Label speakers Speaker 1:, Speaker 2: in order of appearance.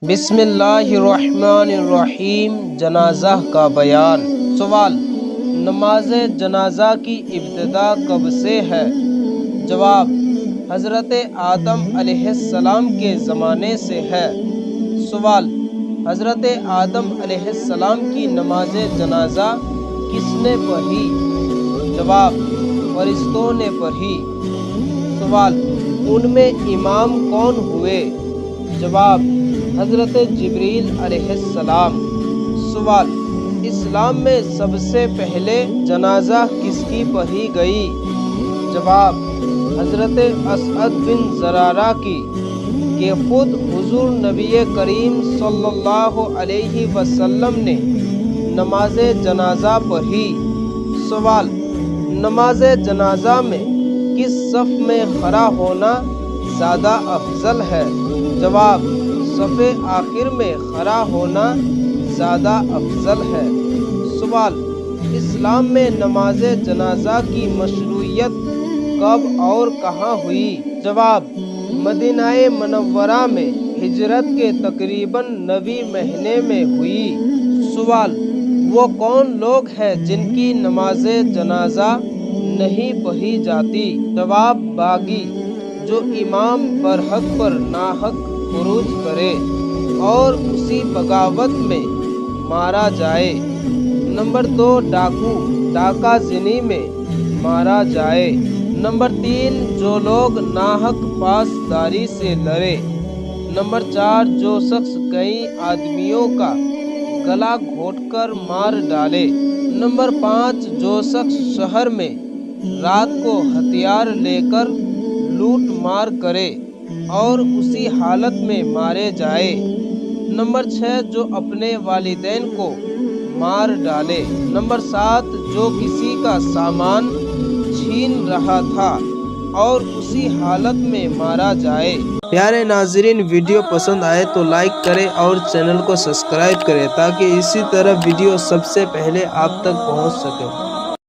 Speaker 1: بسم اللہ الرحمن الرحیم۔ جنازہ کا بیان۔ سوال: نماز جنازہ کی ابتدا کب سے ہے؟ جواب: حضرت آدم علیہ السلام کے زمانے سے ہے۔ سوال: حضرت آدم علیہ السلام کی نماز جنازہ کس نے پڑھی؟ جواب: فرشتوں نے پڑھی۔ سوال: ان میں امام کون ہوئے؟ جواب: حضرت جبریل علیہ السلام۔ سوال: اسلام میں سب سے پہلے جنازہ کس کی پڑھی گئی؟ جواب: حضرت اسعد بن زرارہ کی، کہ خود حضور نبی کریم صلی اللہ علیہ وسلم نے نماز جنازہ پڑھی۔ سوال: نماز جنازہ میں کس صف میں کھڑا ہونا زیادہ افضل ہے؟ جواب: صف آخر میں کھڑا ہونا زیادہ افضل ہے۔ سوال: اسلام میں نماز جنازہ کی مشروعیت کب اور کہاں ہوئی؟ جواب: مدینہ منورہ میں ہجرت کے تقریباً 9ویں مہینے میں ہوئی۔ سوال: وہ کون لوگ ہیں جن کی نماز جنازہ نہیں پڑھی جاتی؟ جواب: باغی، جو امام برحق پر ناحق خروج کرے اور اسی بغاوت میں مارا جائے۔ نمبر 2، ڈاکو، ڈاکہ زنی میں مارا جائے۔ نمبر 3، جو لوگ ناحق پاسداری سے لڑے۔ نمبر 4، جو شخص کئی آدمیوں کا گلا گھونٹ کر مار ڈالے۔ نمبر 5، جو شخص شہر میں رات کو ہتھیار لے کر لوٹ مار کرے اور اسی حالت میں مارے جائے۔ نمبر 6، جو اپنے والدین کو مار ڈالے۔ نمبر 7، جو کسی کا سامان چھین رہا تھا اور اسی حالت میں مارا جائے۔ پیارے ناظرین، ویڈیو پسند آئے تو لائک کریں اور چینل کو سبسکرائب کریں تاکہ اسی طرح ویڈیو سب سے پہلے آپ تک پہنچ سکے۔